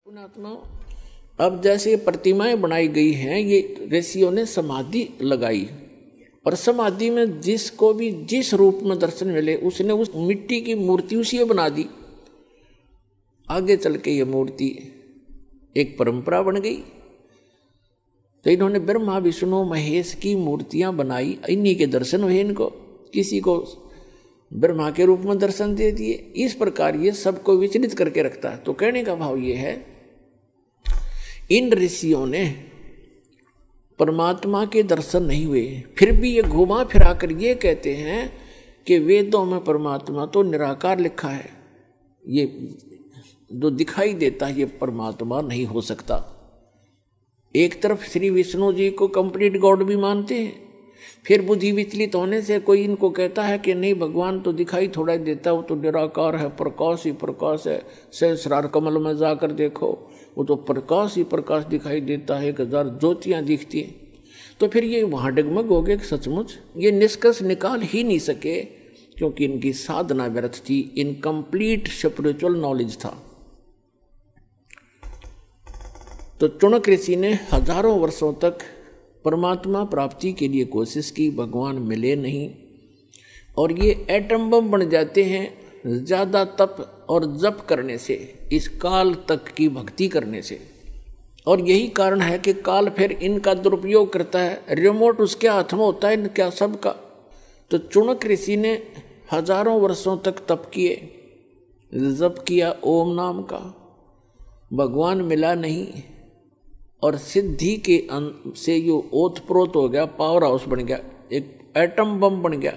पुणात्मा, अब जैसे ये प्रतिमाएं बनाई गई हैं, ये ऋषियों ने समाधि लगाई और समाधि में जिसको भी जिस रूप में दर्शन मिले उसने उस मिट्टी की मूर्ति उसी बना दी। आगे चल के ये मूर्ति एक परंपरा बन गई। तो इन्होंने ब्रह्मा विष्णु महेश की मूर्तियां बनाई, इन्हीं के दर्शन हुए इनको, किसी को ब्रह्मा के रूप में दर्शन दे दिए। इस प्रकार ये सबको विचलित करके रखता है। तो कहने का भाव ये है, इन ऋषियों ने परमात्मा के दर्शन नहीं हुए, फिर भी ये घुमा फिरा कर ये कहते हैं कि वेदों में परमात्मा तो निराकार लिखा है, ये जो दिखाई देता है ये परमात्मा नहीं हो सकता। एक तरफ श्री विष्णु जी को कंप्लीट गॉड भी मानते हैं, फिर बुद्धि विचलित होने से कोई इनको कहता है कि नहीं भगवान तो दिखाई थोड़ा ही देता, वो तो निराकार है, प्रकाश ही प्रकाश है, सहस्रार कमल में जाकर देखो वो तो प्रकाश ही प्रकाश दिखाई देता है, 1000 ज्योतियाँ दिखती हैं। तो फिर ये वहाँ डगमग हो गए सचमुच ये निष्कर्ष निकाल ही नहीं सके, क्योंकि इनकी साधना व्यर्थ थी, इनकम्प्लीट स्पिरिचुअल नॉलेज था। तो चुनक ऋषि ने हजारों वर्षों तक परमात्मा प्राप्ति के लिए कोशिश की, भगवान मिले नहीं, और ये एटम बम बन जाते हैं ज़्यादा तप और जप करने से, इस काल तक की भक्ति करने से। और यही कारण है कि काल फिर इनका दुरुपयोग करता है, रिमोट उसके हाथ में होता है इनका सबका। तो चुनक ऋषि ने हजारों वर्षों तक तप किए, जप किया ओम नाम का, भगवान मिला नहीं, और सिद्धि के से यो ओतप्रोत हो गया, पावर हाउस बन गया, एक एटम बम बन गया।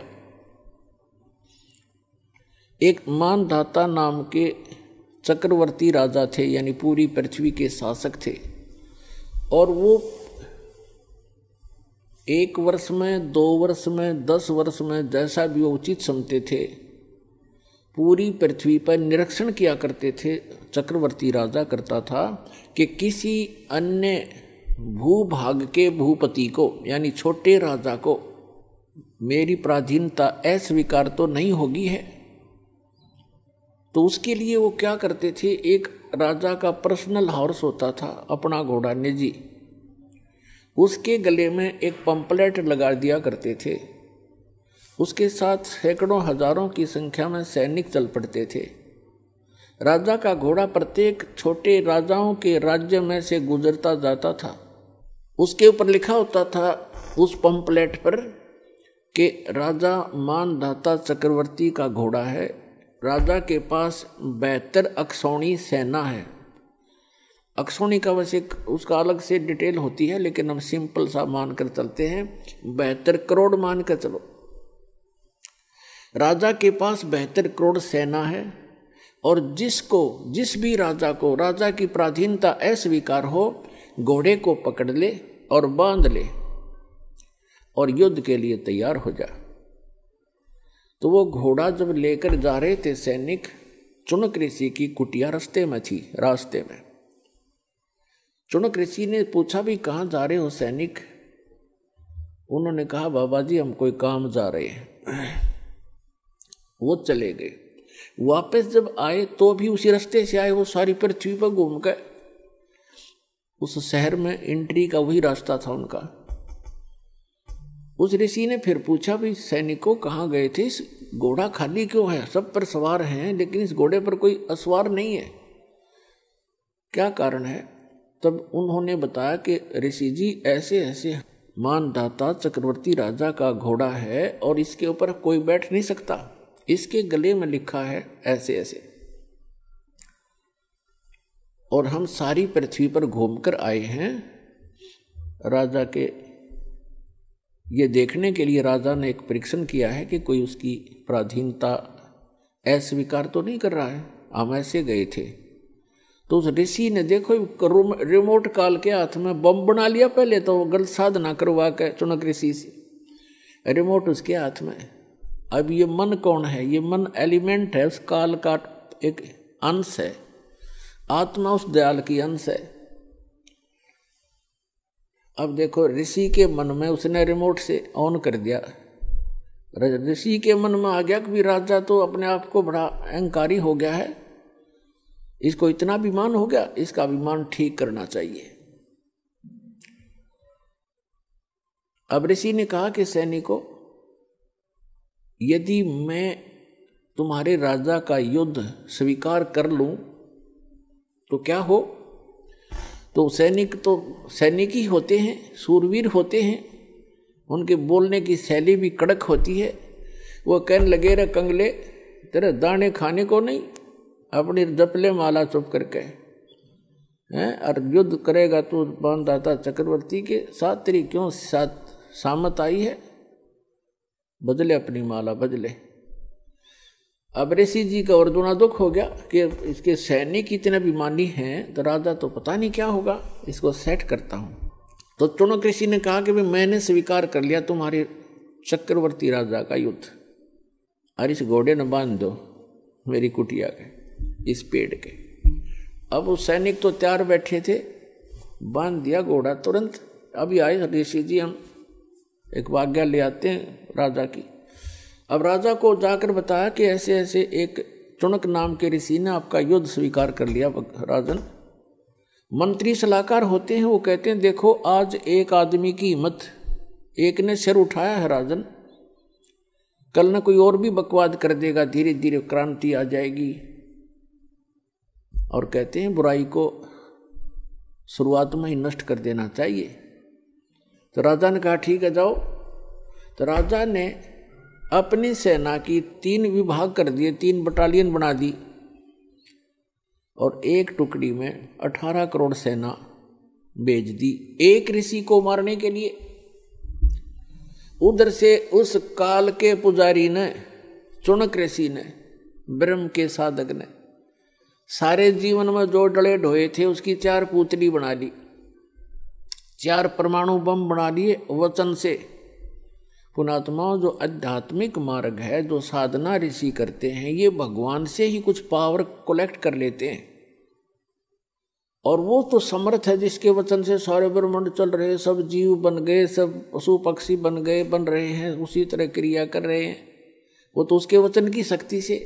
एक मानधाता नाम के चक्रवर्ती राजा थे, यानी पूरी पृथ्वी के शासक थे, और वो 1 वर्ष में 2 वर्ष में 10 वर्ष में जैसा भी वो उचित समझते थे पूरी पृथ्वी पर निरीक्षण किया करते थे। चक्रवर्ती राजा करता था कि किसी अन्य भूभाग के भूपति को, यानी छोटे राजा को, मेरी पराधीनता अस्वीकार तो नहीं होगी है। तो उसके लिए वो क्या करते थे, एक राजा का पर्सनल हॉर्स होता था, अपना घोड़ा निजी, उसके गले में एक पंपलेट लगा दिया करते थे। उसके साथ सैकड़ों हजारों की संख्या में सैनिक चल पड़ते थे। राजा का घोड़ा प्रत्येक छोटे राजाओं के राज्य में से गुजरता जाता था। उसके ऊपर लिखा होता था उस पंपलेट पर कि राजा मानधाता चक्रवर्ती का घोड़ा है, राजा के पास 72 अक्षौणी सेना है। अक्षौणी का वैसे उसका अलग से डिटेल होती है, लेकिन हम सिंपल सा मानकर चलते हैं, 72 करोड़ मान कर चलो। राजा के पास 72 करोड़ सेना है, और जिस भी राजा को राजा की पराधीनता अस्वीकार हो, घोड़े को पकड़ ले और बांध ले और युद्ध के लिए तैयार हो जा। तो वो घोड़ा जब लेकर जा रहे थे सैनिक, चुनक ऋषि की कुटिया रास्ते में थी। रास्ते में चुनक ऋषि ने पूछा भी कहाँ जा रहे हो सैनिक? उन्होंने कहा बाबा जी हम कोई काम जा रहे हैं। वो चले गए। वापस जब आए तो भी उसी रास्ते से आए, वो सारी पृथ्वी पर घूम गए। उस शहर में एंट्री का वही रास्ता था उनका। उस ऋषि ने फिर पूछा भी सैनिकों कहाँ गए थे, इस घोड़ा खाली क्यों है? सब पर सवार हैं लेकिन इस घोड़े पर कोई असवार नहीं है, क्या कारण है? तब उन्होंने बताया कि ऋषि जी ऐसे ऐसे मानधाता चक्रवर्ती राजा का घोड़ा है और इसके ऊपर कोई बैठ नहीं सकता, इसके गले में लिखा है ऐसे ऐसे, और हम सारी पृथ्वी पर घूमकर आए हैं राजा के ये देखने के लिए। राजा ने एक परीक्षण किया है कि कोई उसकी पराधीनता अस्वीकार तो नहीं कर रहा है, हम ऐसे गए थे। तो उस ऋषि ने देखो रिमोट काल के हाथ में बम बना लिया, पहले तो गलत साधना करवा के चुनक ऋषि से, रिमोट उसके हाथ में। अब ये मन कौन है? ये मन एलिमेंट है, उस काल का एक अंश है, आत्मा उस दयाल की अंश है। अब देखो ऋषि के मन में उसने रिमोट से ऑन कर दिया, ऋषि के मन में आ गया कि राजा तो अपने आप को बड़ा अहंकारी हो गया है, इसको इतना अभिमान हो गया, इसका अभिमान ठीक करना चाहिए। अब ऋषि ने कहा कि सैनिकों, यदि मैं तुम्हारे राजा का युद्ध स्वीकार कर लूं तो क्या हो? तो सैनिक ही होते हैं, सूरवीर होते हैं, उनके बोलने की शैली भी कड़क होती है। वो कहने लगे, रे कंगले, तेरे दाने खाने को नहीं, अपनी जपले माला चुप करके हैं, और युद्ध करेगा तो बांधाता चक्रवर्ती के साथ, तेरी क्यों साथ सामत आई है? बदले अपनी माला, बदले। अब ऋषि जी का और दूना दुख हो गया कि इसके सैनिक इतने अभिमानी हैं, तो राजा तो पता नहीं क्या होगा, इसको सेट करता हूँ। तो चुनक ऋषि ने कहा कि मैंने स्वीकार कर लिया तुम्हारे चक्रवर्ती राजा का युद्ध, और इस घोड़े न बांध दो मेरी कुटिया के, इस पेड़ के। अब वो सैनिक तो तैयार बैठे थे, बांध दिया घोड़ा तुरंत। अभी आए ऋषि जी, हम एक आज्ञा ले आते हैं राजा की। अब राजा को जाकर बताया कि ऐसे ऐसे एक चुनक नाम के ऋषि ने आपका युद्ध स्वीकार कर लिया। राजन, मंत्री सलाहकार होते हैं, वो कहते हैं देखो आज एक आदमी की हिम्मत, एक ने सिर उठाया है राजन, कल न कोई और भी बकवाद कर देगा, धीरे धीरे क्रांति आ जाएगी। और कहते हैं बुराई को शुरुआत में ही नष्ट कर देना चाहिए। तो राजा ने कहा ठीक है जाओ। तो राजा ने अपनी सेना की 3 विभाग कर दिए, 3 बटालियन बना दी, और एक टुकड़ी में 18 करोड़ सेना भेज दी एक ऋषि को मारने के लिए। उधर से उस काल के पुजारी ने, चुनक ऋषि ने, ब्रह्म के साधक ने, सारे जीवन में जो डले ढोए थे उसकी 4 पुतली बना ली, 4 परमाणु बम बना लिए वचन से। पुणात्माओं, जो आध्यात्मिक मार्ग है, जो साधना ऋषि करते हैं, ये भगवान से ही कुछ पावर कलेक्ट कर लेते हैं। और वो तो समर्थ है जिसके वचन से सारे ब्रह्मांड चल रहे, सब जीव बन गए, सब पशु पक्षी बन गए, बन रहे हैं, उसी तरह क्रिया कर रहे हैं, वो तो उसके वचन की शक्ति से।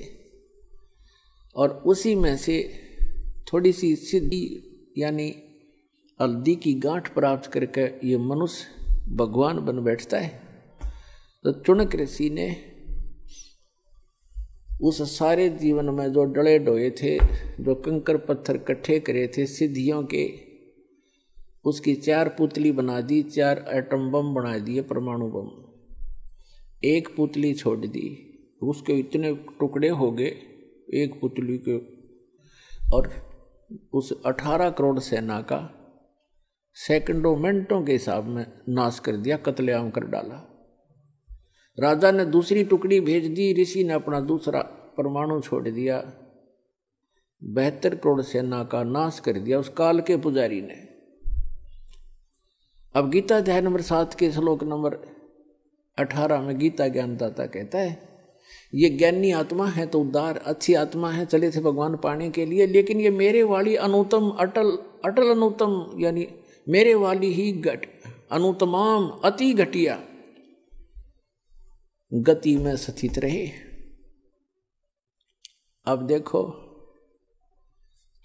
और उसी में से थोड़ी सी सिद्धि यानी हल्दी की गांठ प्राप्त करके ये मनुष्य भगवान बन बैठता है। तो चुनक ऋषि ने उस सारे जीवन में जो डले डोए थे, जो कंकर पत्थर इकट्ठे करे थे सिद्धियों के, उसकी 4 पुतली बना दी, 4 एटम बम बना दिए, परमाणु बम। एक पुतली छोड़ दी, उसके इतने टुकड़े हो गए एक पुतली के, और उस 18 करोड़ सेना का सेकंडों मिनटों के हिसाब में नाश कर दिया, कत्लेआम कर डाला। राजा ने दूसरी टुकड़ी भेज दी, ऋषि ने अपना दूसरा परमाणु छोड़ दिया, 72 करोड़ सेना का नाश कर दिया उस काल के पुजारी ने। अब गीता अध्याय नंबर 7 के श्लोक नंबर 18 में गीता ज्ञानदाता कहता है, ये ज्ञानी आत्मा है तो उदार अच्छी आत्मा है, चले थे भगवान पाने के लिए, लेकिन ये मेरे वाली अनुतम अटल अटल अनुतम, यानी मेरे वाली ही अनुतमाम अति घटिया गति में स्थित रहे। अब देखो,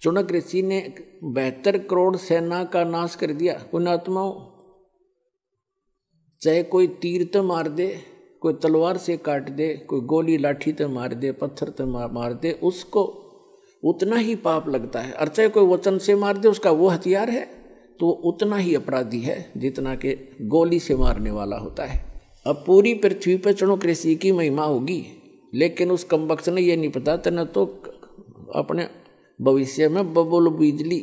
चुनक ऋषि ने 72 करोड़ सेना का नाश कर दिया। पुण्यात्माओं, चाहे कोई तीर तो मार दे, कोई तलवार से काट दे, कोई गोली लाठी तो मार दे, पत्थर तो मार दे, उसको उतना ही पाप लगता है। और चाहे कोई वचन से मार दे, उसका वो हथियार है तो उतना ही अपराधी है जितना कि गोली से मारने वाला होता है। अब पूरी पृथ्वी पर चुनक ऋषि की महिमा होगी, लेकिन उस कमबख्त ने ये नहीं पता, तेने तो अपने भविष्य में बबुल बिजली